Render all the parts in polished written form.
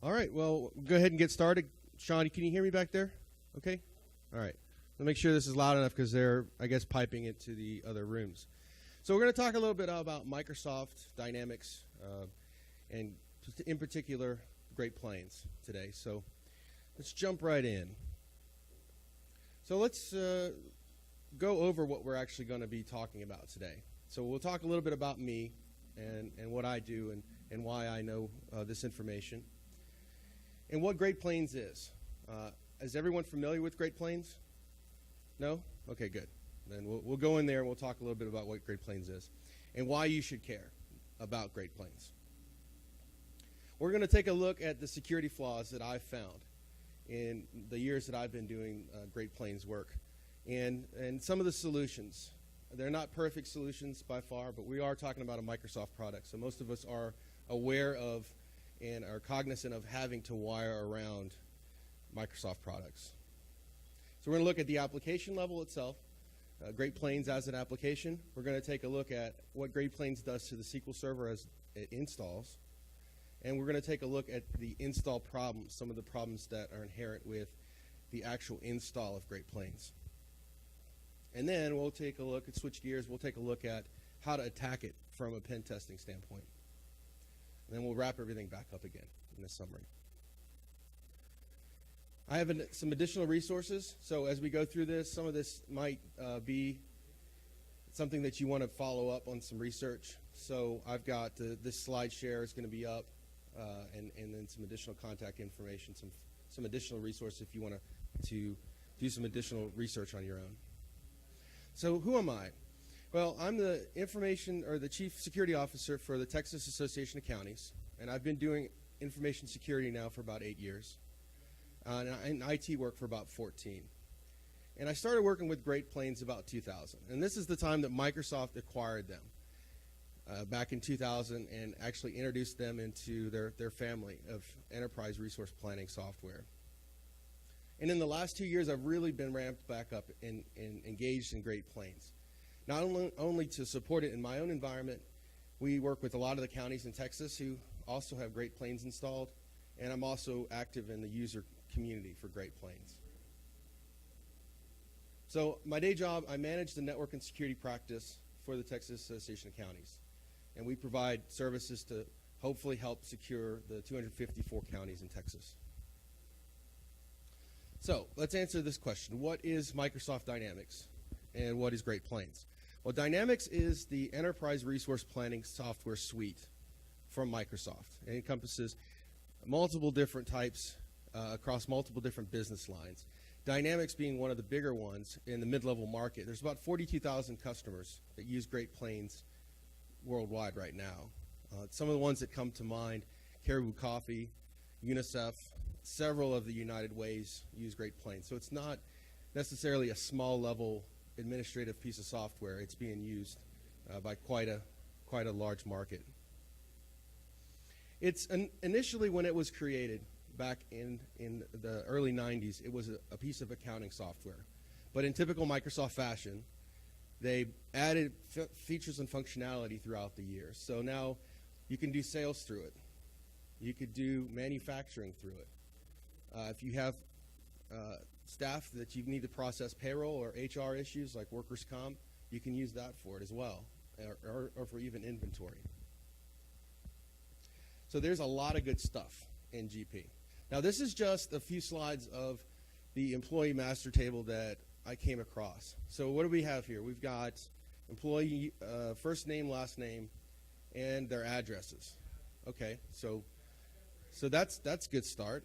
All right, well, go ahead and get started. Sean, can you hear me back there? Okay? All right. Let me make sure this is loud enough because they're, I guess, piping it to the other rooms. So we're going to talk a little bit about Microsoft Dynamics and in particular Great Plains today. So let's jump right in. So let's go over what we're actually going to be talking about today. So we'll talk a little bit about me and what I do and why I know this information. And what Great Plains is. Is everyone familiar with Great Plains? No? Okay, good. Then we'll go in there and we'll talk a little bit about what Great Plains is and why you should care about Great Plains. We're going to take a look at the security flaws that I've found in the years that I've been doing Great Plains work and some of the solutions. They're not perfect solutions by far, but we are talking about a Microsoft product. So most of us are aware of and are cognizant of having to wire around Microsoft products. So we're going to look at the application level itself, Great Plains as an application. We're going to take a look at what Great Plains does to the SQL Server as it installs. And we're going to take a look at the install problems, some of the problems that are inherent with the actual install of Great Plains. And then we'll take a look at, switch gears, we'll take a look at how to attack it from a pen testing standpoint. And then we'll wrap everything back up again in this summary. I have some additional resources. So as we go through this, some of this might be something that you want to follow up on some research. So I've got this slide share is going to be up, and then some additional contact information, some additional resources if you want to do some additional research on your own. So who am I? Well, I'm the the Chief Security Officer for the Texas Association of Counties, and I've been doing information security now for about 8 years, and IT work for about 14. And I started working with Great Plains about 2000, and this is the time that Microsoft acquired them back in 2000 and actually introduced them into their family of enterprise resource planning software. And in the last 2 years, I've really been ramped back up and engaged in Great Plains. Not only to support it in my own environment, we work with a lot of the counties in Texas who also have Great Plains installed, and I'm also active in the user community for Great Plains. So my day job, I manage the network and security practice for the Texas Association of Counties, and we provide services to hopefully help secure the 254 counties in Texas. So let's answer this question. What is Microsoft Dynamics and what is Great Plains? Well, Dynamics is the enterprise resource planning software suite from Microsoft. It encompasses multiple different types across multiple different business lines. Dynamics being one of the bigger ones in the mid-level market. There's about 42,000 customers that use Great Plains worldwide right now. Some of the ones that come to mind, Caribou Coffee, UNICEF, several of the United Ways use Great Plains. So it's not necessarily a small level administrative piece of software. It's being used by quite a large market. It's initially when it was created back in the early 90s, it was a piece of accounting software. But in typical Microsoft fashion, they added features and functionality throughout the years. So now you can do sales through it. You could do manufacturing through it. If you have staff that you need to process payroll or HR issues like workers' comp, you can use that for it as well, or for even inventory. So there's a lot of good stuff in GP. Now this is just a few slides of the employee master table that I came across. So what do we have here? We've got employee first name, last name, and their addresses. Okay, so that's a good start.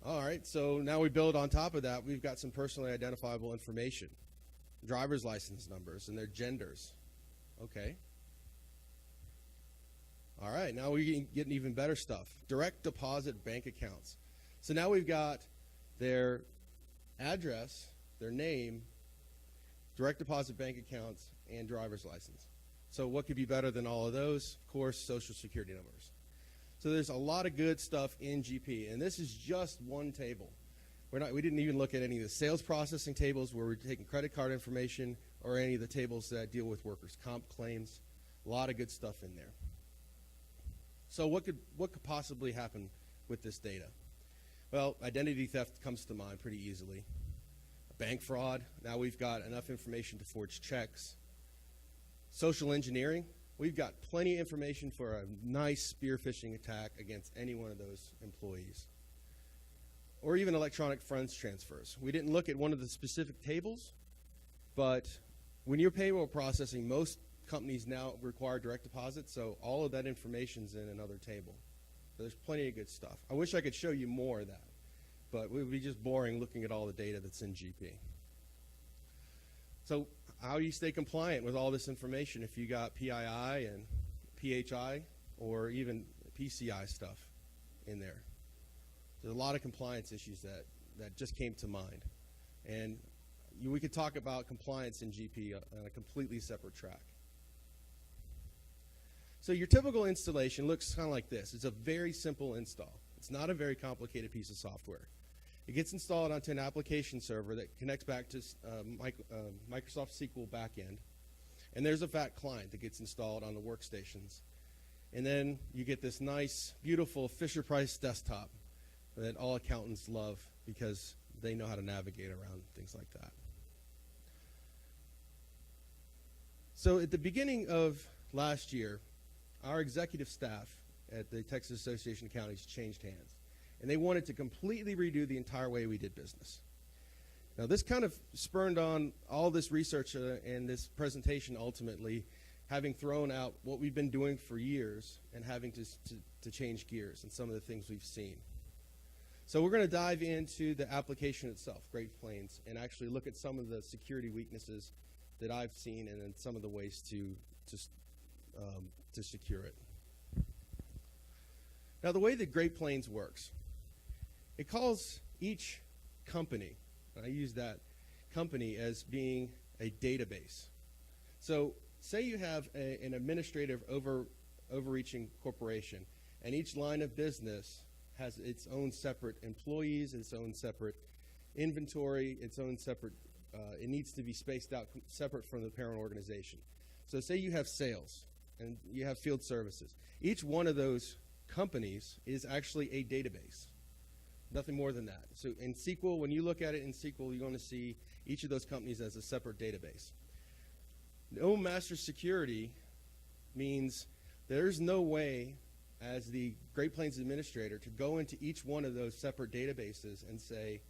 All right, so now we build on top of that. We've got some personally identifiable information, driver's license numbers and their genders. Okay. All right, now we're getting even better stuff. Direct deposit bank accounts. So now we've got their address, their name, direct deposit bank accounts, and driver's license. So what could be better than all of those? Of course, social security numbers. So there's a lot of good stuff in GP, and this is just one table. We didn't even look at any of the sales processing tables where we're taking credit card information or any of the tables that deal with workers' comp claims. A lot of good stuff in there. So what could possibly happen with this data? Well, identity theft comes to mind pretty easily. Bank fraud, now we've got enough information to forge checks. Social engineering, we've got plenty of information for a nice spear phishing attack against any one of those employees. Or even electronic funds transfers. We didn't look at one of the specific tables, but when you're payroll processing, most companies now require direct deposit, so all of that information's in another table. So there's plenty of good stuff. I wish I could show you more of that, but it would be just boring looking at all the data that's in GP. So how do you stay compliant with all this information if you got PII and PHI or even PCI stuff in there? There's a lot of compliance issues that just came to mind. And we could talk about compliance in GP on a completely separate track. So your typical installation looks kind of like this. It's a very simple install. It's not a very complicated piece of software. It gets installed onto an application server that connects back to Microsoft SQL backend. And there's a VAT client that gets installed on the workstations. And then you get this nice, beautiful Fisher-Price desktop that all accountants love because they know how to navigate around things like that. So at the beginning of last year, our executive staff at the Texas Association of Counties changed hands. And they wanted to completely redo the entire way we did business. Now this kind of spurned on all this research and this presentation ultimately having thrown out what we've been doing for years and having to change gears and some of the things we've seen. So we're going to dive into the application itself, Great Plains, and actually look at some of the security weaknesses that I've seen and then some of the ways to secure it. Now the way that Great Plains works, it calls each company, and I use that company as being a database. So say you have an administrative overreaching corporation, and each line of business has its own separate employees, its own separate inventory, its own separate, it needs to be spaced out separate from the parent organization. So say you have sales and you have field services. Each one of those companies is actually a database, nothing more than that. So in SQL, when you look at it in SQL, you're going to see each of those companies as a separate database. No master security means there's no way as the Great Plains administrator to go into each one of those separate databases and say,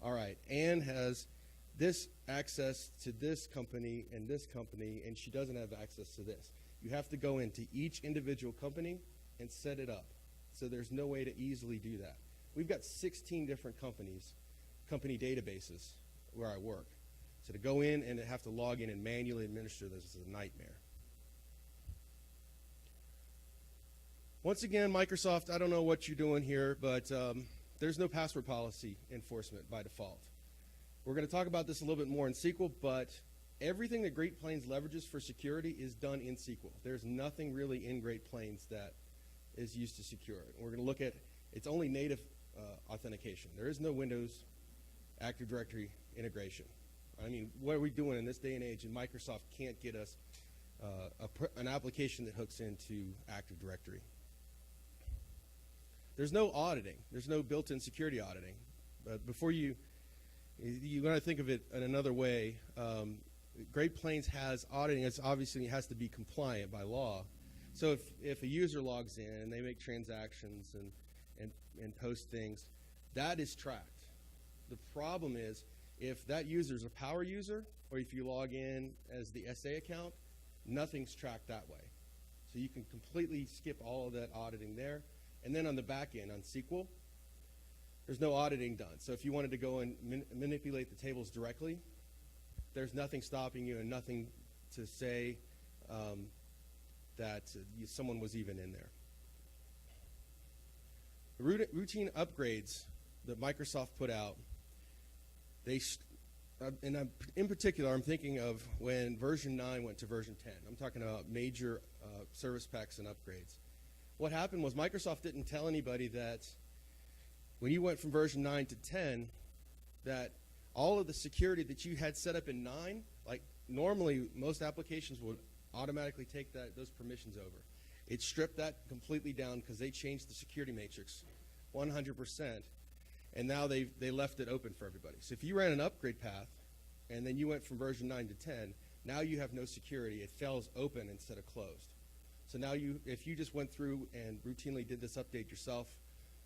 all right, Ann has this access to this company, and she doesn't have access to this. You have to go into each individual company and set it up. So there's no way to easily do that. We've got 16 different company databases where I work. So to go in and have to log in and manually administer this is a nightmare. Once again, Microsoft, I don't know what you're doing here, but there's no password policy enforcement by default. We're going to talk about this a little bit more in SQL, but everything that Great Plains leverages for security is done in SQL. There's nothing really in Great Plains that is used to secure it. We're going to look at it's only native authentication. There is no Windows Active Directory integration. I mean, what are we doing in this day and age? And Microsoft can't get us an application that hooks into Active Directory. There's no auditing. There's no built-in security auditing. But before you want to think of it in another way, Great Plains has auditing. It's obviously it has to be compliant by law. So if a user logs in and they make transactions and post things, that is tracked. The problem is if that user is a power user or if you log in as the SA account, nothing's tracked that way. So you can completely skip all of that auditing there. And then on the back end, on SQL, there's no auditing done. So if you wanted to go and manipulate the tables directly, there's nothing stopping you and nothing to say that someone was even in there. The routine upgrades that Microsoft put out, in particular, I'm thinking of when version 9 went to version 10. I'm talking about major service packs and upgrades. What happened was Microsoft didn't tell anybody that when you went from version 9 to 10, that all of the security that you had set up in 9, like normally most applications would automatically take those permissions over. It stripped that completely down because they changed the security matrix 100%, and now they left it open for everybody. So if you ran an upgrade path, and then you went from version 9 to 10, now you have no security. It fails open instead of closed. So now if you just went through and routinely did this update yourself,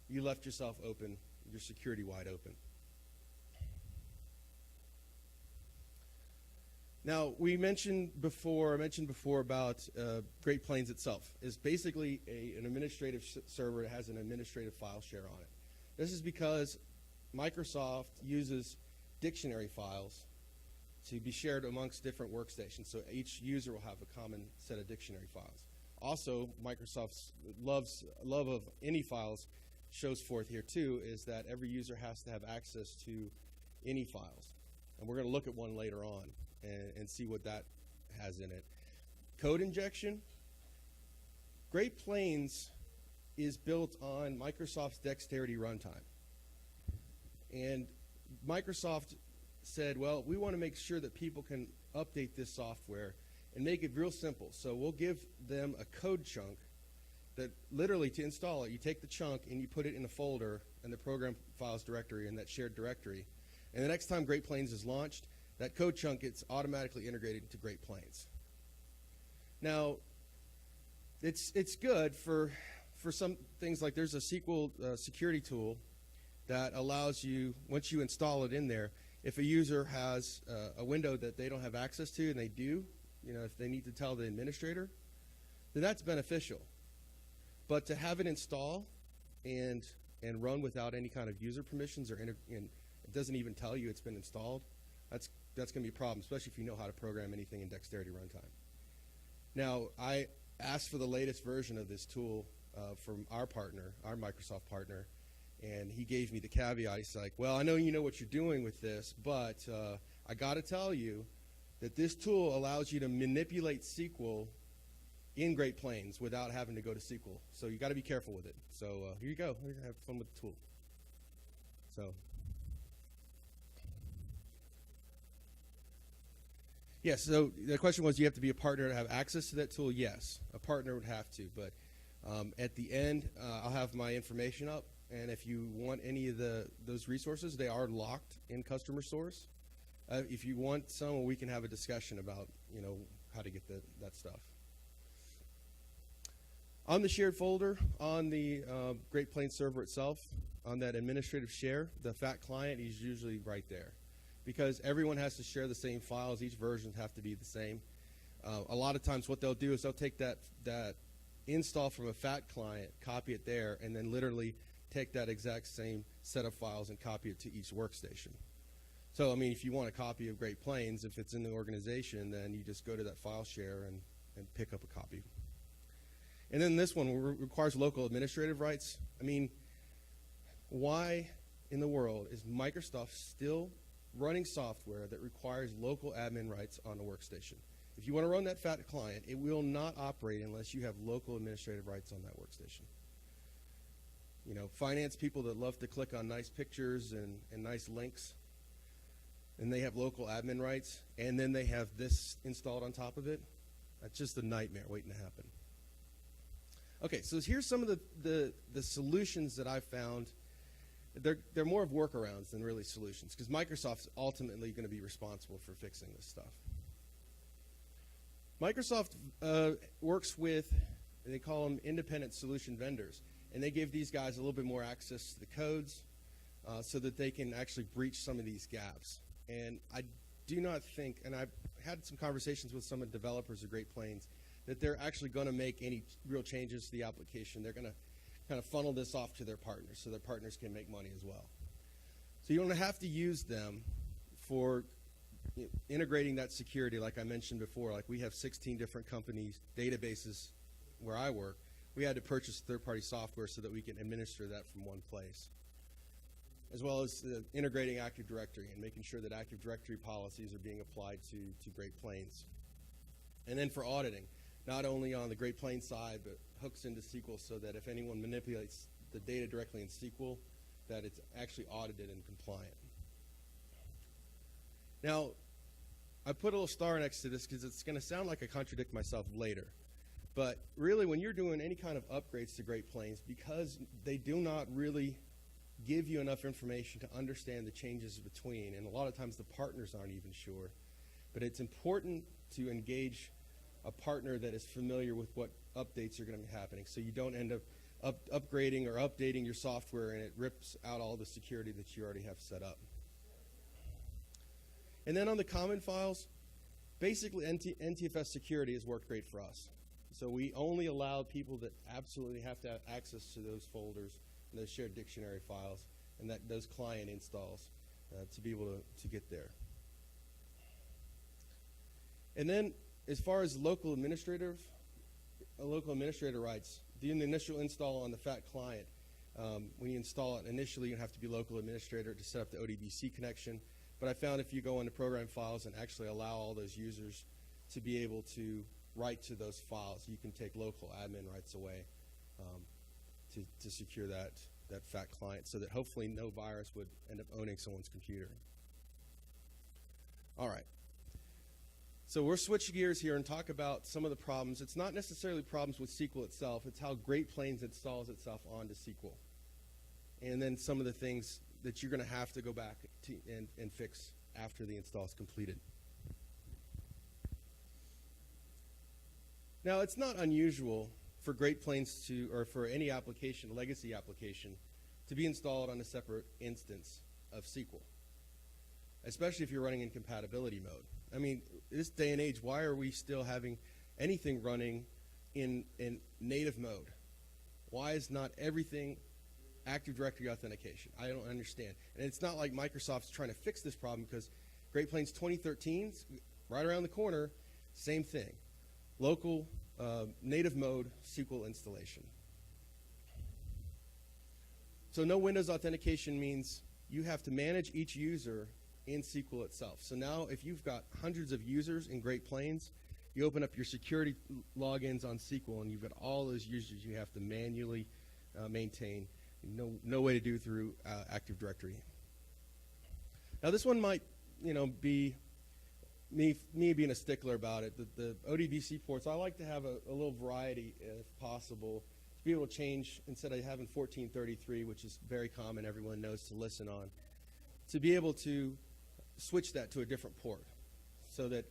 you left yourself open, your security wide open. Now, I mentioned before about Great Plains itself. It's basically an administrative server that has an administrative file share on it. This is because Microsoft uses dictionary files to be shared amongst different workstations, so each user will have a common set of dictionary files. Also, Microsoft's love of any files shows forth here too, is that every user has to have access to any files. And we're going to look at one later on and see what that has in it. Code injection. Great Plains is built on Microsoft's Dexterity runtime. And Microsoft said, well, we want to make sure that people can update this software and make it real simple. So we'll give them a code chunk that literally, to install it, you take the chunk and you put it in a folder in the program files directory, in that shared directory. And the next time Great Plains is launched, that code chunk gets automatically integrated into Great Plains. Now, it's good for some things, like there's a SQL security tool that allows you, once you install it in there, if a user has a window that they don't have access to, and they do, if they need to tell the administrator, then that's beneficial. But to have it install and run without any kind of user permissions, and it doesn't even tell you it's been installed, that's going to be a problem, especially if you know how to program anything in Dexterity runtime. Now, I asked for the latest version of this tool from our partner, our Microsoft partner, and he gave me the caveat. He's like, well, I know you know what you're doing with this, but I got to tell you that this tool allows you to manipulate SQL in Great Plains without having to go to SQL. So you got to be careful with it. So here you go. We're going to have fun with the tool. So, yes, so the question was, do you have to be a partner to have access to that tool? Yes, a partner would have to. But at the end, I'll have my information up. And if you want any of those resources, they are locked in customer source. If you want some, we can have a discussion about how to get that stuff. On the shared folder, on the Great Plains server itself, on that administrative share, the fat client is usually right there, because everyone has to share the same files. Each versions have to be the same. A lot of times what they'll do is they'll take that install from a fat client, copy it there, and then literally take that exact same set of files and copy it to each workstation. So, I mean, if you want a copy of Great Plains, if it's in the organization, then you just go to that file share and pick up a copy. And then this one requires local administrative rights. I mean, why in the world is Microsoft still running software that requires local admin rights on a workstation? If you want to run that fat client, it will not operate unless you have local administrative rights on that workstation. Finance people that love to click on nice pictures and nice links, and they have local admin rights, and then they have this installed on top of it. That's just a nightmare waiting to happen. Okay, so here's some of the solutions that I've found. They're more of workarounds than really solutions, because Microsoft's ultimately going to be responsible for fixing this stuff. Microsoft works with, they call them independent solution vendors, and they give these guys a little bit more access to the codes so that they can actually breach some of these gaps. And I do not think, and I've had some conversations with some of the developers of Great Plains, that they're actually going to make any real changes to the application. They're going to kind of funnel this off to their partners so their partners can make money as well. So you don't have to use them for integrating that security like I mentioned before. Like we have 16 different companies, databases where I work. We had to purchase third-party software so that we can administer that from one place, as well as integrating Active Directory and making sure that Active Directory policies are being applied to Great Plains. And then for auditing, not only on the Great Plains side, but hooks into SQL so that if anyone manipulates the data directly in SQL, that it's actually audited and compliant. Now, I put a little star next to this because it's going to sound like I contradict myself later. But really, when you're doing any kind of upgrades to Great Plains, because they do not really give you enough information to understand the changes between, and a lot of times the partners aren't even sure, but it's important to engage a partner that is familiar with what updates are going to be happening, so you don't end up upgrading or updating your software and it rips out all the security that you already have set up. And then on the common files, basically NTFS security has worked great for us. So we only allow people that absolutely have to have access to those folders and those shared dictionary files and those client installs to be able to get there. And then as far as local administrator rights, doing the initial install on the FAT client, when you install it initially, you have to be local administrator to set up the ODBC connection. But I found if you go into program files and actually allow all those users to be able to write to those files, you can take local admin rights away to secure that FAT client, so that hopefully no virus would end up owning someone's computer. All right. So we'll switch gears here and talk about some of the problems. It's not necessarily problems with SQL itself. It's how Great Plains installs itself onto SQL. And then some of the things that you're going to have to go back to and fix after the install is completed. Now, it's not unusual for Great Plains or for any application, legacy application, to be installed on a separate instance of SQL, especially if you're running in compatibility mode. I mean, this day and age, why are we still having anything running in native mode? Why is not everything Active Directory authentication? I don't understand. And it's not like Microsoft's trying to fix this problem, because Great Plains 2013, right around the corner, same thing. Local native mode SQL installation. So no Windows authentication means you have to manage each user in SQL itself. So now if you've got hundreds of users in Great Plains, you open up your security logins on SQL and you've got all those users you have to manually maintain. No way to do through Active Directory. Now this one might, be me being a stickler about it. The ODBC ports, I like to have a little variety if possible, to be able to change instead of having 1433, which is very common, everyone knows to listen on, to be able to switch that to a different port, so that,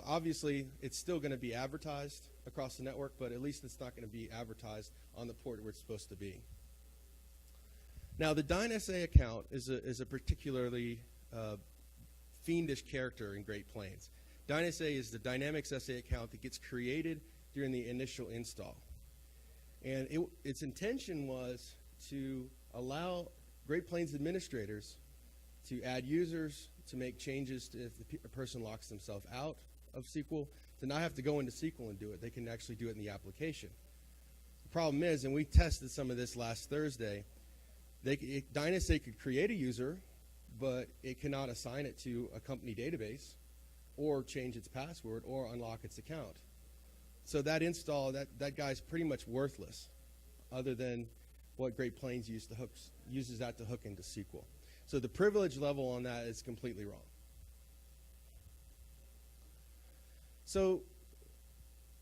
obviously it's still going to be advertised across the network, but at least it's not going to be advertised on the port where it's supposed to be. Now, the DynSA account is a particularly fiendish character in Great Plains. DynSA is the Dynamics SA account that gets created during the initial install. And its intention was to allow Great Plains administrators to add users, to make changes to if a person locks themselves out of SQL, to not have to go into SQL and do it. They can actually do it in the application. The problem is, and we tested some of this last Thursday, DynSA could create a user, but it cannot assign it to a company database or change its password or unlock its account. So that install, that guy's pretty much worthless, other than what Great Plains uses that to hook into SQL. So the privilege level on that is completely wrong. So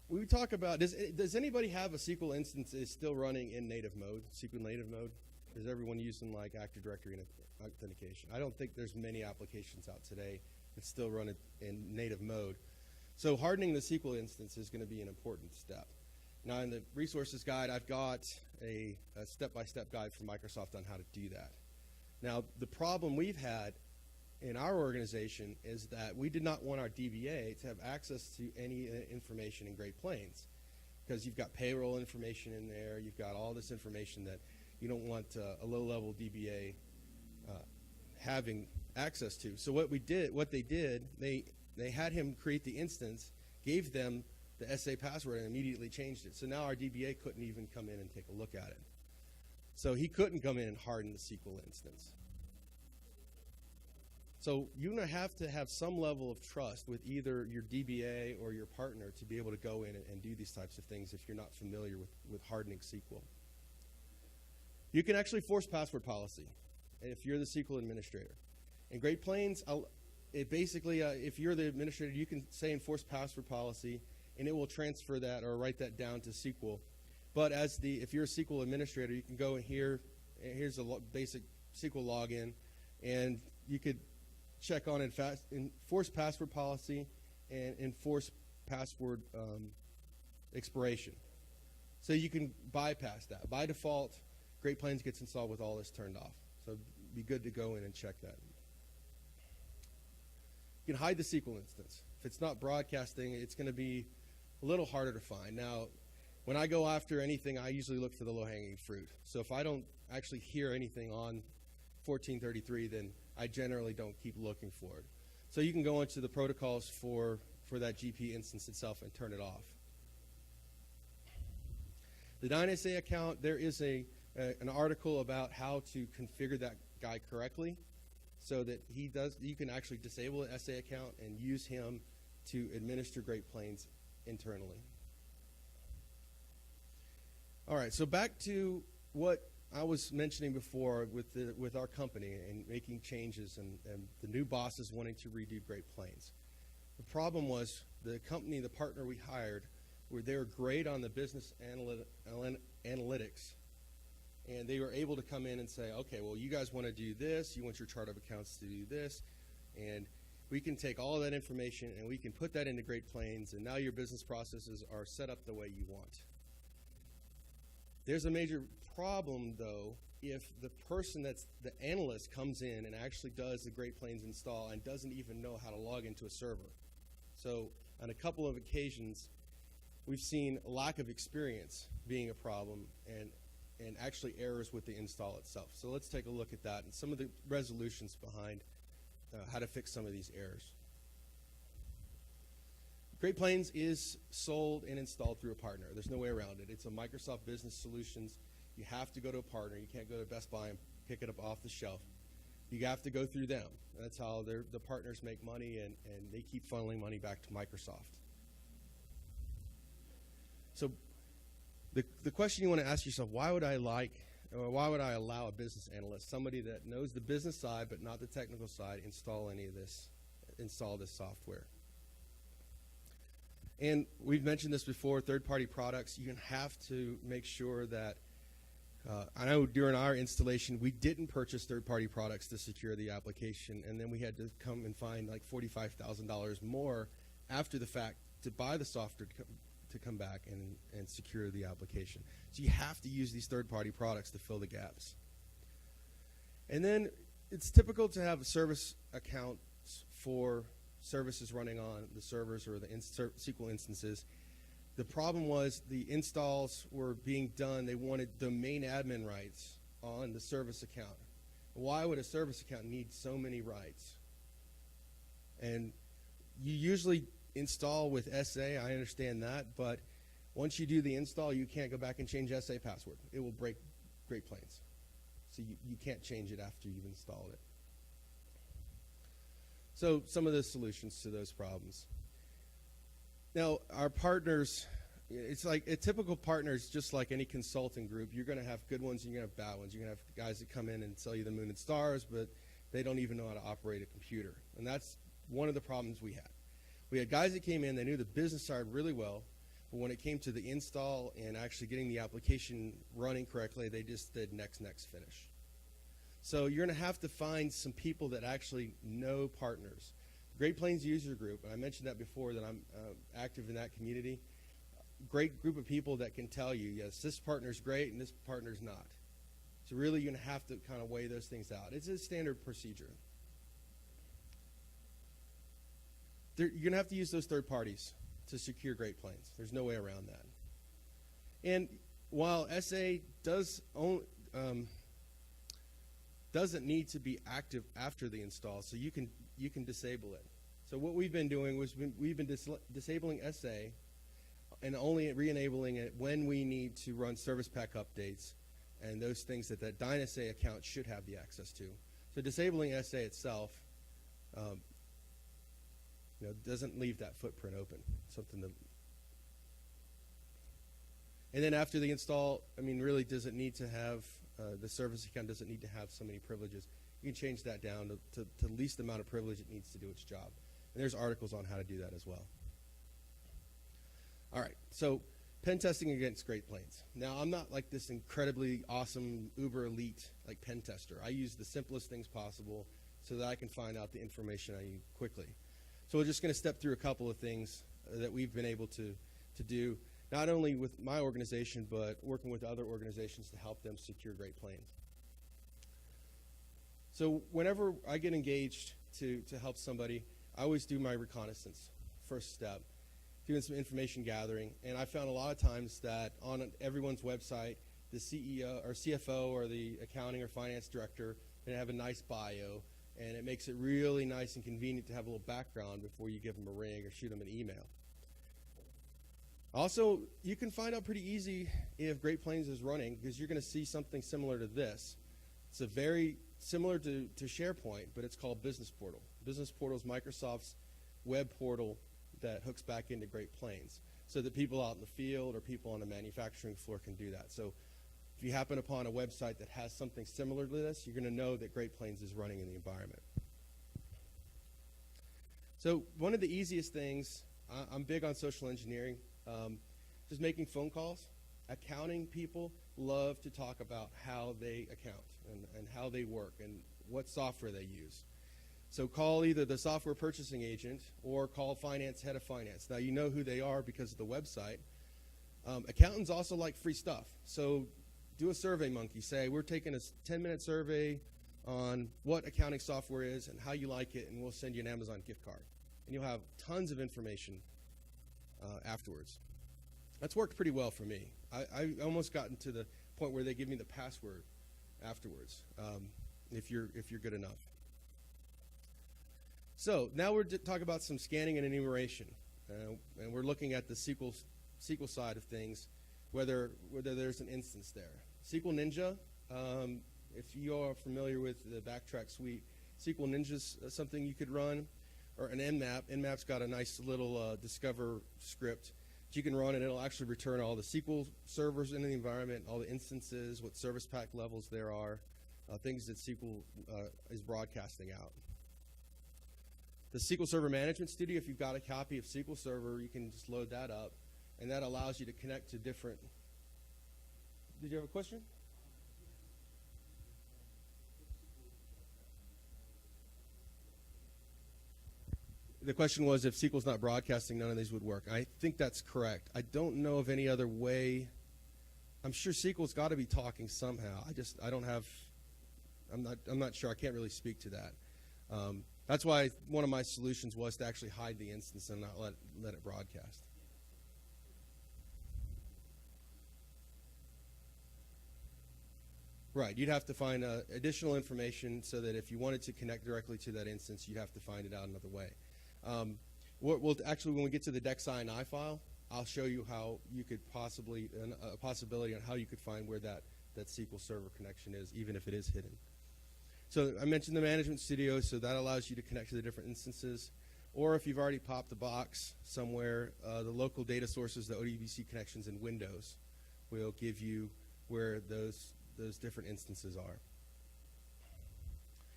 we talk about, does anybody have a SQL instance that is still running in native mode, SQL native mode? Is everyone using like Active Directory and authentication? I don't think there's many applications out today that still run it in native mode. So hardening the SQL instance is going to be an important step. Now in the resources guide, I've got a step-by-step guide from Microsoft on how to do that. Now, the problem we've had in our organization is that we did not want our DBA to have access to any information in Great Plains, because you've got payroll information in there, you've got all this information that you don't want a low-level DBA having access to. So what they did, they had him create the instance, gave them the SA password, and immediately changed it. So now our DBA couldn't even come in and take a look at it. So he couldn't come in and harden the SQL instance. So you're going to have some level of trust with either your DBA or your partner to be able to go in and do these types of things if you're not familiar with hardening SQL. You can actually force password policy if you're the SQL administrator. In Great Plains, if you're the administrator, you can say enforce password policy, and it will transfer that or write that down to SQL. But if you're a SQL administrator, you can go in here, and here's a basic SQL login, and you could check on enforce password policy and enforce password expiration. So you can bypass that. By default, Great Plains gets installed with all this turned off. So it'd be good to go in and check that. You can hide the SQL instance. If it's not broadcasting, it's going to be a little harder to find. Now, when I go after anything, I usually look for the low-hanging fruit. So if I don't actually hear anything on 1433, then I generally don't keep looking for it. So you can go into the protocols for that GP instance itself and turn it off. The DynSA account, there is an article about how to configure that guy correctly so that you can actually disable an SA account and use him to administer Great Plains internally. All right, so back to what I was mentioning before with our company and making changes and the new bosses wanting to redo Great Plains. The problem was the company, the partner we hired, they were great on the business analytics, and they were able to come in and say, okay, well, you guys want to do this, you want your chart of accounts to do this, and we can take all of that information and we can put that into Great Plains, and now your business processes are set up the way you want. There's a major problem, though, if the person that's the analyst comes in and actually does the Great Plains install and doesn't even know how to log into a server. So on a couple of occasions, we've seen a lack of experience being a problem and actually errors with the install itself. So let's take a look at that and some of the resolutions behind how to fix some of these errors. Great Plains is sold and installed through a partner. There's no way around it. It's a Microsoft Business Solutions. You have to go to a partner. You can't go to Best Buy and pick it up off the shelf. You have to go through them. That's how the partners make money, and they keep funneling money back to Microsoft. So the question you want to ask yourself, why would I allow a business analyst, somebody that knows the business side but not the technical side, install this software? And we've mentioned this before, third-party products, you have to make sure that, I know during our installation, we didn't purchase third-party products to secure the application, and then we had to come and find like $45,000 more after the fact to buy the software to come back and secure the application. So you have to use these third-party products to fill the gaps. And then it's typical to have service accounts for services running on the servers or the SQL instances. The problem was the installs were being done. They wanted domain admin rights on the service account. Why would a service account need so many rights? And you usually install with SA, I understand that, but once you do the install, you can't go back and change SA password. It will break Great Plains. So you can't change it after you've installed it. So some of the solutions to those problems. Now, our partners, it's like a typical partner is just like any consulting group. You're going to have good ones and you're going to have bad ones. You're going to have guys that come in and sell you the moon and stars, but they don't even know how to operate a computer. And that's one of the problems we had. We had guys that came in, they knew the business side really well, but when it came to the install and actually getting the application running correctly, they just did next, finish. So you're going to have to find some people that actually know partners. Great Plains User Group, and I mentioned that before that I'm active in that community. Great group of people that can tell you, yes, this partner's great and this partner's not. So really you're going to have to kind of weigh those things out. It's a standard procedure. You're going to have to use those third parties to secure Great Plains. There's no way around that. And while SA doesn't need to be active after the install, so you can disable it. So what we've been doing was we've been disabling SA and only re-enabling it when we need to run service pack updates and those things that DynSA account should have the access to. So disabling SA itself doesn't leave that footprint open. And then after the install, really doesn't need to have, the service account doesn't need to have so many privileges. You can change that down to the least amount of privilege it needs to do its job. And there's articles on how to do that as well. All right, so pen testing against Great Plains. Now, I'm not like this incredibly awesome, uber elite like pen tester. I use the simplest things possible so that I can find out the information I need quickly. So we're just going to step through a couple of things that we've been able to do, not only with my organization, but working with other organizations to help them secure Great Plains. So whenever I get engaged to help somebody, I always do my reconnaissance, first step, doing some information gathering. And I found a lot of times that on everyone's website, the CEO or CFO or the accounting or finance director can have a nice bio, and it makes it really nice and convenient to have a little background before you give them a ring or shoot them an email. Also, you can find out pretty easy if Great Plains is running, because you're going to see something similar to this. It's a very similar to SharePoint, but it's called Business Portal. Business Portal is Microsoft's web portal that hooks back into Great Plains so that people out in the field or people on the manufacturing floor can do that. So if you happen upon a website that has something similar to this, you're going to know that Great Plains is running in the environment. So one of the easiest things, I'm big on social engineering, just making phone calls. Accounting people love to talk about how they account and how they work and what software they use. So call either the software purchasing agent or call finance, head of finance. Now you know who they are because of the website. Accountants also like free stuff. So do a survey monkey. Say, we're taking a 10-minute survey on what accounting software is and how you like it, and we'll send you an Amazon gift card. And you'll have tons of information afterwards. That's worked pretty well for me. I almost gotten to the point where they give me the password afterwards, if you're good enough. So now we're talking about some scanning and enumeration, and we're looking at the SQL side of things, whether there's an instance there. SQL Ninja, if you are familiar with the Backtrack suite, SQL Ninja's something you could run, or an Nmap. Nmap's got a nice little discover script that you can run, and it'll actually return all the SQL servers in the environment, all the instances, what service pack levels there are, things that SQL is broadcasting out. The SQL Server Management Studio, if you've got a copy of SQL Server, you can just load that up, and that allows you to connect to different. Did you have a question? The question was, if SQL's not broadcasting, none of these would work. I think that's correct. I don't know of any other way. I'm sure SQL's got to be talking somehow. I'm not sure. I can't really speak to that. That's why one of my solutions was to actually hide the instance and not let it broadcast. Right, you'd have to find additional information so that if you wanted to connect directly to that instance, you'd have to find it out another way. Actually, when we get to the DexINI file, I'll show you how you could possibly, a possibility on how you could find where that SQL Server connection is, even if it is hidden. So I mentioned the Management Studio, so that allows you to connect to the different instances. Or if you've already popped the box somewhere, the local data sources, the ODBC connections in Windows, will give you where those different instances are.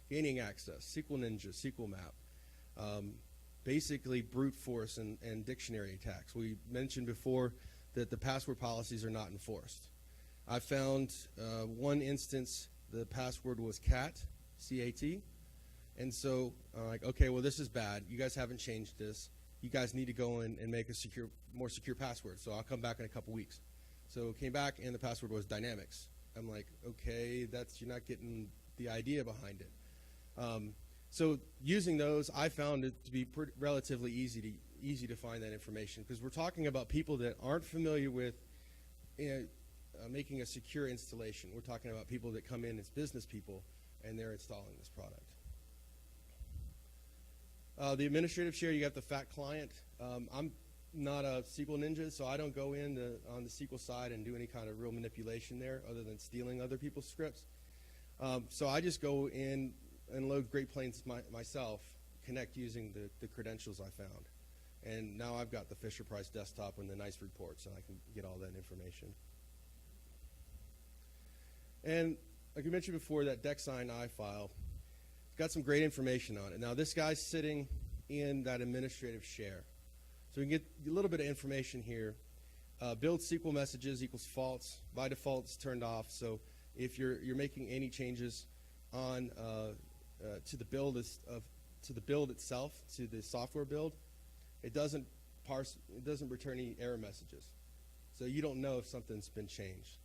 Gaining access, SQL Ninja, SQL Map. Basically brute force and dictionary attacks. We mentioned before that the password policies are not enforced. I found one instance, the password was cat, C-A-T, and so like, okay, well, this is bad. You guys haven't changed this. You guys need to go in and make a more secure password. So I'll come back in a couple weeks. So came back and the password was dynamics. I'm like, okay, you're not getting the idea behind it. So using those, I found it to be relatively easy to find that information, because we're talking about people that aren't familiar with making a secure installation. We're talking about people that come in as business people and they're installing this product. The administrative share, you got the fat client. I'm not a SQL ninja, so I don't go in on the SQL side and do any kind of real manipulation there other than stealing other people's scripts. So I just go in and load Great Plains myself, connect using the credentials I found. And now I've got the Fisher-Price desktop and the nice reports, and I can get all that information. And like we mentioned before, that DexINI file, it's got some great information on it. Now this guy's sitting in that administrative share. So we can get a little bit of information here build SQL messages equals false. By default, it's turned off. So if you're making any changes on to the build itself, to the software build, it doesn't return any error messages. So you don't know if something's been changed.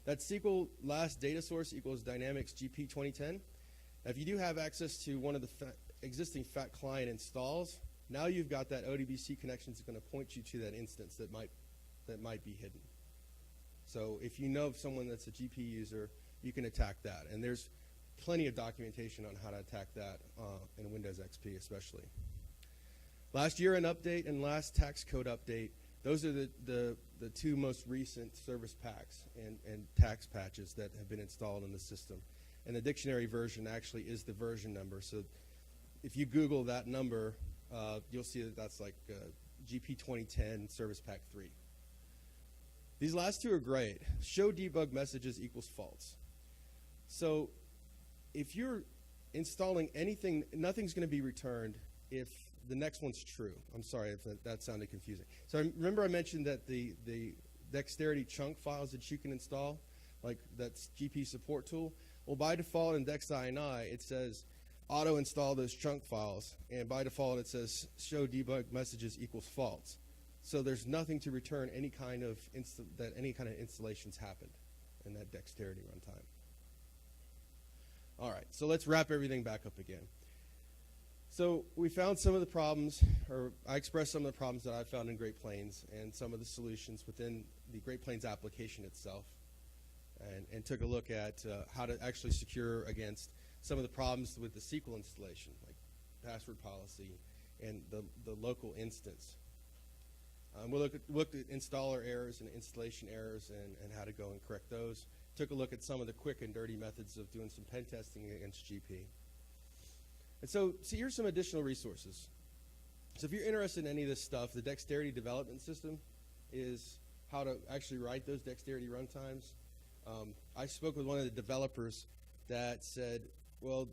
That SQL last data source equals Dynamics GP 2010. Now, if you do have access to one of the existing FAT client installs, now you've got that ODBC connection that's going to point you to that instance that might be hidden. So if you know of someone that's a GP user, you can attack that. And there's plenty of documentation on how to attack that in Windows XP especially. Last year an update and last tax code update, those are the two most recent service packs and tax patches that have been installed in the system. And the dictionary version actually is the version number. So if you Google that number, you'll see that that's like GP 2010 Service Pack 3. These last two are great. Show debug messages equals false. So if you're installing anything, nothing's going to be returned if the next one's true. I'm sorry if that sounded confusing. So remember I mentioned that the Dexterity chunk files that you can install, like that's GP support tool. Well, by default in DexINI, it says auto install those chunk files, and by default it says show debug messages equals false. So there's nothing to return any kind of installations happened in that Dexterity runtime. All right, so let's wrap everything back up again. So we found some of the problems, or I expressed some of the problems that I found in Great Plains and some of the solutions within the Great Plains application itself, and took a look at how to actually secure against some of the problems with the SQL installation, like password policy and the local instance. We looked at installer errors and installation errors and how to go and correct those. Took a look at some of the quick and dirty methods of doing some pen testing against GP. And so here's some additional resources. So if you're interested in any of this stuff, the Dexterity development system is how to actually write those Dexterity runtimes. I spoke with one of the developers that said, well,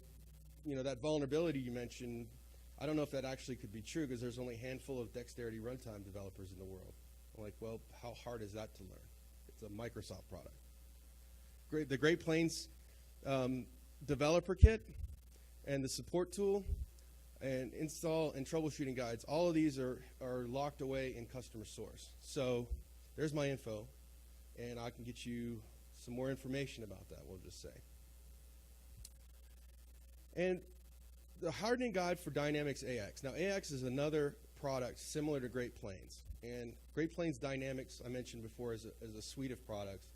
you know, that vulnerability you mentioned, I don't know if that actually could be true because there's only a handful of Dexterity runtime developers in the world. I'm like, well, how hard is that to learn? It's a Microsoft product. The Great Plains developer kit and the support tool and install and troubleshooting guides, all of these are locked away in customer source. So there's my info, and I can get you some more information about that, we'll just say. And the hardening guide for Dynamics AX. Now AX is another product similar to Great Plains. And Great Plains Dynamics, I mentioned before, is a suite of products.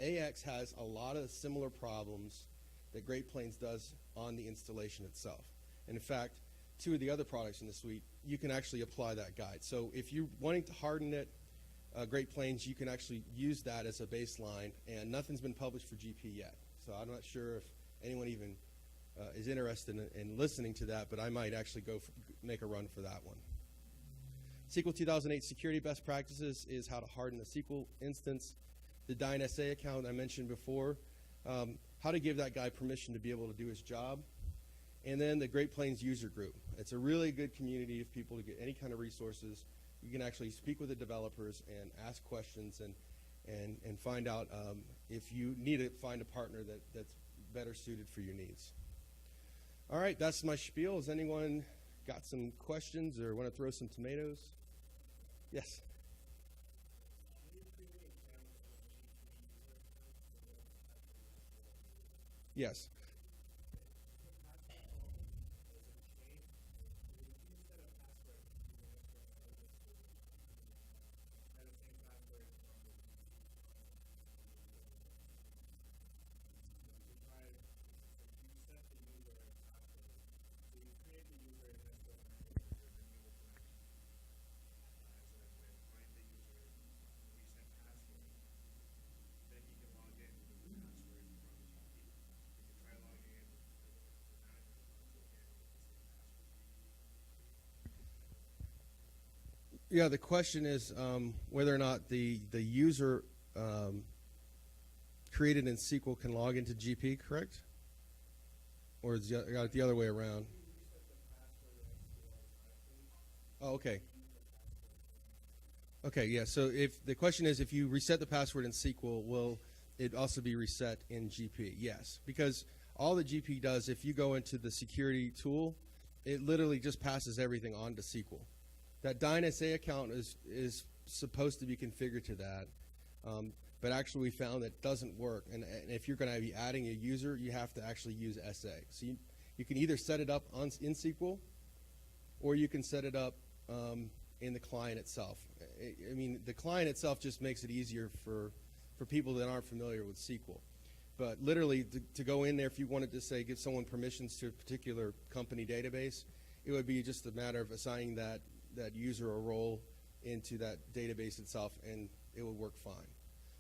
AX has a lot of similar problems that Great Plains does on the installation itself. And in fact, two of the other products in the suite, you can actually apply that guide. So if you're wanting to harden it, Great Plains, you can actually use that as a baseline, and nothing's been published for GP yet. So I'm not sure if anyone even is interested in listening to that, but I might actually make a run for that one. SQL 2008 security best practices is how to harden a SQL instance. The DynSA account I mentioned before, how to give that guy permission to be able to do his job. And then the Great Plains user group. It's a really good community of people to get any kind of resources. You can actually speak with the developers and ask questions and find out if you need to find a partner that's better suited for your needs. All right, that's my spiel. Has anyone got some questions or want to throw some tomatoes? Yes. Yes. Yeah, the question is whether or not the user created in SQL can log into GP, correct? Or is it the other way around? Oh, okay. Okay, yeah. So if the question is if you reset the password in SQL, will it also be reset in GP? Yes, because all the GP does, if you go into the security tool, it literally just passes everything onto SQL. That DynSA account is supposed to be configured to that, but actually we found that doesn't work. And if you're going to be adding a user, you have to actually use SA. So you can either set it up in SQL, or you can set it up in the client itself. I mean, the client itself just makes it easier for people that aren't familiar with SQL. But literally, to go in there, if you wanted to say give someone permissions to a particular company database, it would be just a matter of assigning that user a role into that database itself, and it would work fine.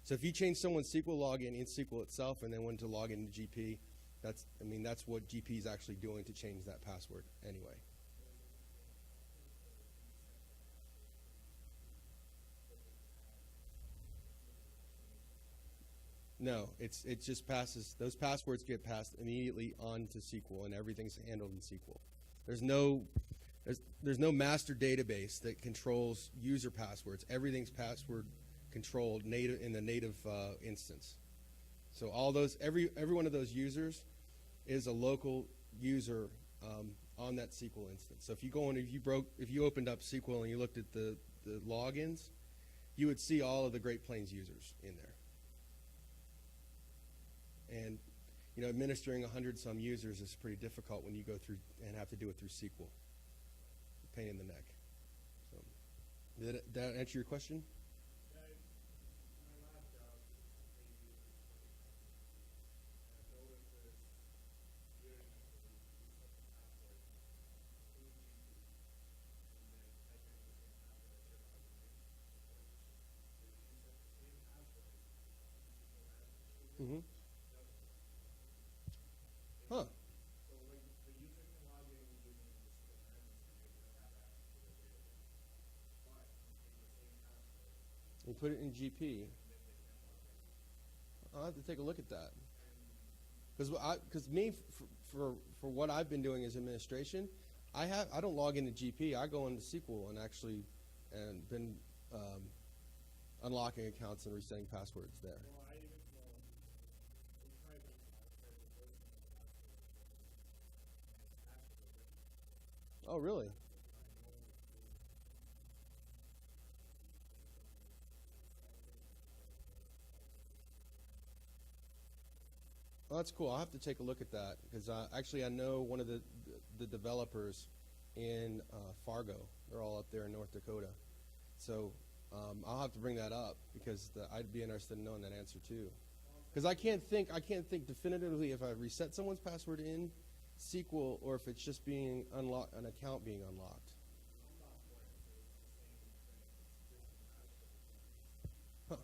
So if you change someone's SQL login in SQL itself and then went to log into GP, that's what GP is actually doing to change that password anyway. No, it just passes. Those passwords get passed immediately onto SQL, and everything's handled in SQL. There's no master database that controls user passwords. Everything's password controlled native in the native instance. So all those every one of those users is a local user on that SQL instance. So if you go in, if you opened up SQL and you looked at the logins, you would see all of the Great Plains users in there. And administering 100-some users is pretty difficult when you go through and have to do it through SQL. Pain in the neck. So, did that answer your question? Mm-hmm. Huh. You put it in GP. I'll have to take a look at that. Because me, for what I've been doing as administration, I don't log into GP. I go into SQL and been unlocking accounts and resetting passwords there. Oh, really? Well, that's cool. I'll have to take a look at that because actually I know one of the developers in Fargo. They're all up there in North Dakota. So I'll have to bring that up because I'd be interested in knowing that answer too. Because I can't think definitively if I reset someone's password in SQL or if it's just being unlocked, an account being unlocked. Huh.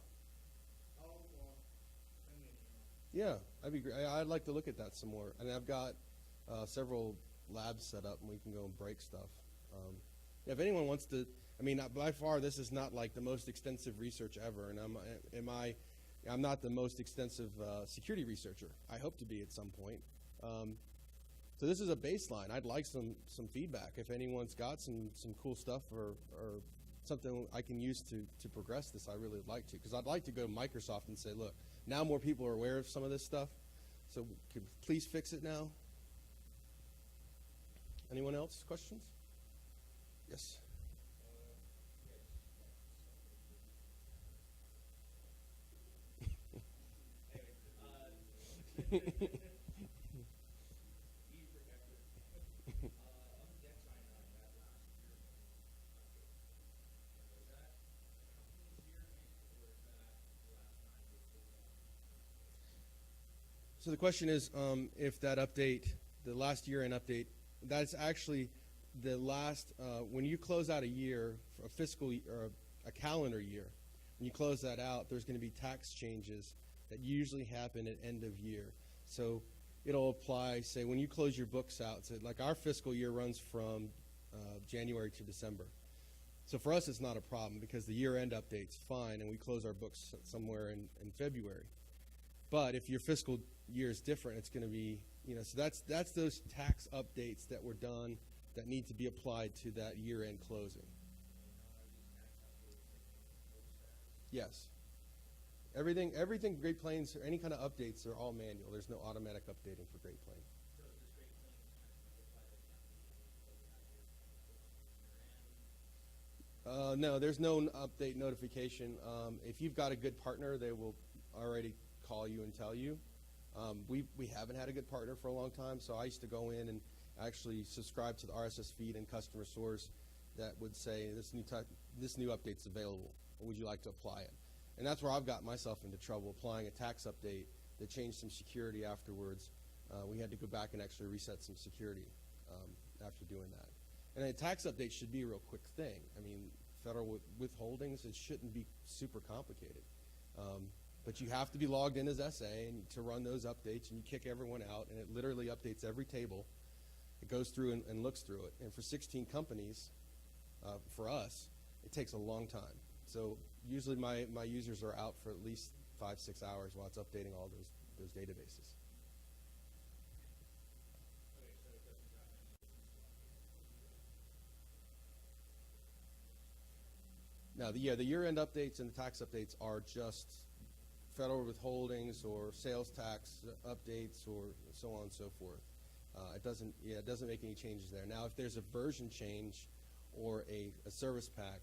Yeah, that'd be great. I'd like to look at that some more. I mean, I've got several labs set up, and we can go and break stuff. If anyone wants to, I mean, by far, this is not like the most extensive research ever, and I'm not the most extensive security researcher. I hope to be at some point. So this is a baseline. I'd like some feedback. If anyone's got some cool stuff or something I can use to progress this, I really would like to. Because I'd like to go to Microsoft and say, look, now more people are aware of some of this stuff. So could please fix it now. Anyone else? Questions? Yes. So the question is if that update, the last year-end update, that's actually the last, when you close out a year, a fiscal or a calendar year, when you close that out, there's going to be tax changes that usually happen at end of year. So it'll apply, say, when you close your books out, so like our fiscal year runs from January to December. So for us, it's not a problem because the year-end update's fine, and we close our books somewhere in February. But if your fiscal year is different, it's going to be, so that's those tax updates that were done that need to be applied to that year-end closing. Yes. Everything Great Plains, or any kind of updates are all manual. There's no automatic updating for Great Plains. So does Great Plains kind of notify the county when No, there's no update notification. If you've got a good partner, they will already call you and tell you. We haven't had a good partner for a long time, so I used to go in and actually subscribe to the RSS feed and customer source that would say this new update's available. Would you like to apply it? And that's where I've got myself into trouble, applying a tax update that changed some security afterwards. We had to go back and actually reset some security after doing that. And a tax update should be a real quick thing. I mean, federal withholdings, it shouldn't be super complicated. But you have to be logged in as SA and to run those updates, and you kick everyone out, and it literally updates every table. It goes through and looks through it. And for 16 companies, for us, it takes a long time. So usually my users are out for at least 5-6 hours while it's updating all those databases. Okay, so it doesn't drop any. Now, the year-end updates and the tax updates are just federal withholdings or sales tax updates or so on and so forth. It doesn't make any changes there. Now, if there's a version change or a service pack,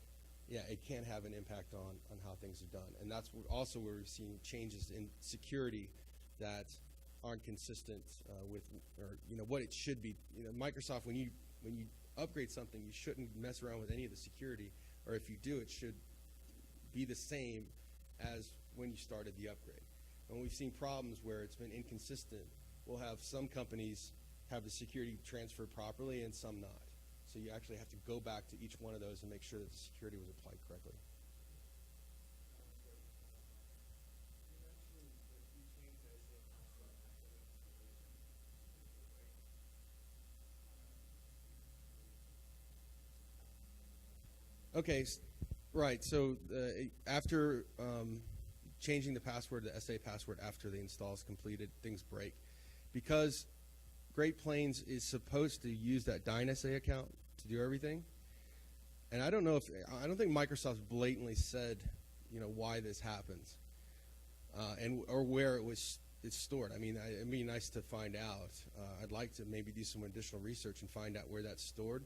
yeah, it can have an impact on how things are done. And that's also where we've seen changes in security that aren't consistent with, or what it should be. Microsoft, when you upgrade something, you shouldn't mess around with any of the security, or if you do, it should be the same as when you started the upgrade. And we've seen problems where it's been inconsistent. We'll have some companies have the security transferred properly and some not. So you actually have to go back to each one of those and make sure that the security was applied correctly. Okay, right. So after changing the password, the SA password after the install is completed, things break. Because Great Plains is supposed to use that DynSA account to do everything, and I don't think Microsoft blatantly said, why this happens, or where it's stored. I mean, it'd be nice to find out. I'd like to maybe do some additional research and find out where that's stored.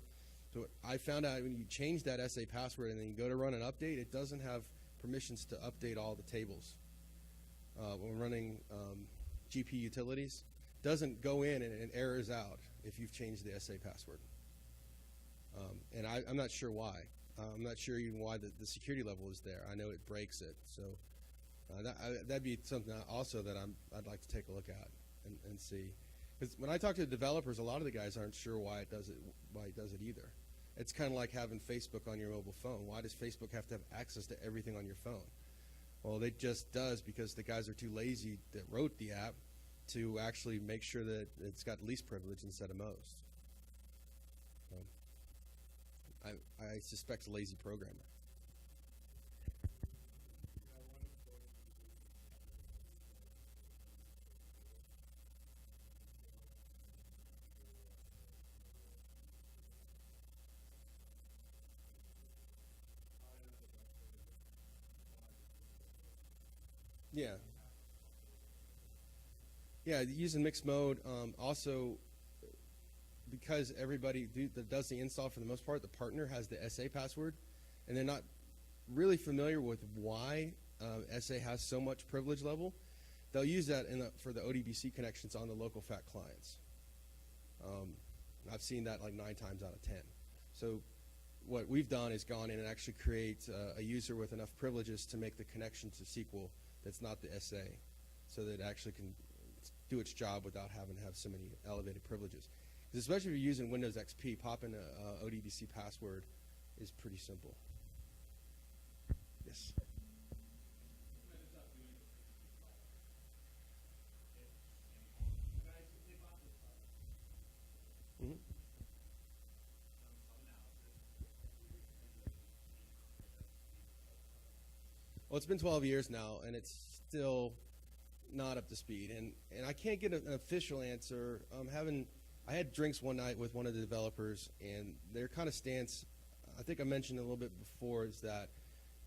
So I found out when you change that SA password and then you go to run an update, it doesn't have permissions to update all the tables. When running GP utilities, doesn't go in and it errors out if you've changed the SA password. And I'm not sure why. I'm not sure even why the security level is there. I know it breaks it. So that'd be something also that I'd like to take a look at and see. Because when I talk to the developers, a lot of the guys aren't sure why it does it either. It's kind of like having Facebook on your mobile phone. Why does Facebook have to have access to everything on your phone? Well, it just does because the guys are too lazy that wrote the app to actually make sure that it's got least privilege instead of most. I suspect a lazy programmer. Yeah, using mixed mode. Also, because everybody that does the install for the most part, the partner has the SA password, and they're not really familiar with why SA has so much privilege level, they'll use that for the ODBC connections on the local FAT clients. I've seen that like 9 times out of 10. So what we've done is gone in and actually create a user with enough privileges to make the connection to SQL that's not the SA, so that it actually can do its job without having to have so many elevated privileges. Because especially if you're using Windows XP, popping a ODBC password is pretty simple. Yes? Mm-hmm. Well, it's been 12 years now, and it's still not up to speed. And I can't get an official answer. I had drinks one night with one of the developers, and their kind of stance, I think I mentioned a little bit before, is that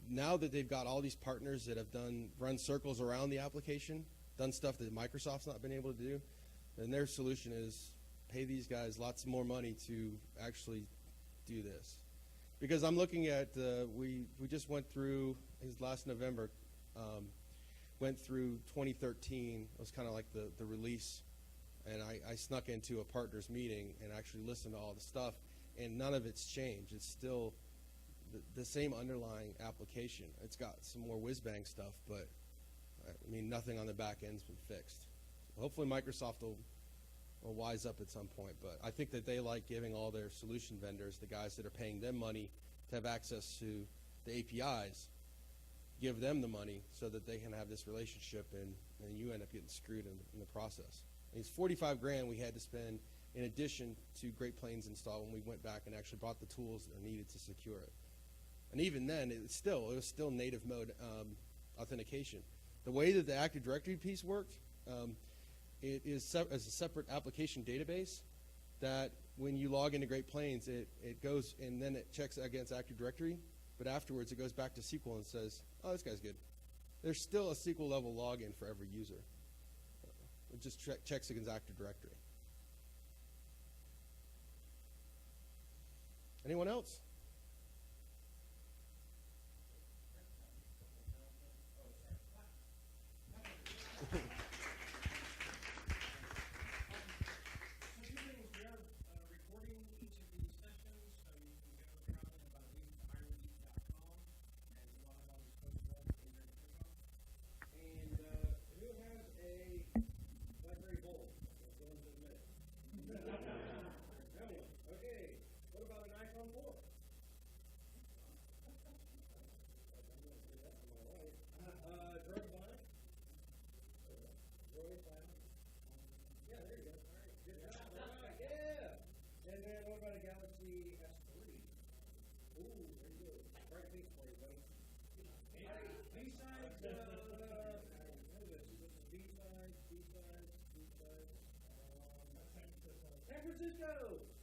now that they've got all these partners that have run circles around the application, done stuff that Microsoft's not been able to do, then their solution is pay these guys lots more money to actually do this. Because I'm looking at, we just went through, last November, went through 2013. It was kind of like the release, and I snuck into a partners meeting and actually listened to all the stuff, and none of it's changed. It's still the same underlying application. It's got some more whiz-bang stuff, but I mean, nothing on the back end's been fixed. Hopefully Microsoft will wise up at some point, but I think that they like giving all their solution vendors, the guys that are paying them money to have access to the APIs, give them the money so that they can have this relationship, and you end up getting screwed in the process. And it's $45,000 we had to spend in addition to Great Plains install when we went back and actually bought the tools that are needed to secure it. And even then, it was still native mode authentication. The way that the Active Directory piece worked, it is as a separate application database that when you log into Great Plains, it goes and then it checks against Active Directory, but afterwards it goes back to SQL and says, oh, this guy's good. There's still a SQL level login for every user. It just checks against Active Directory. Anyone else? San Francisco!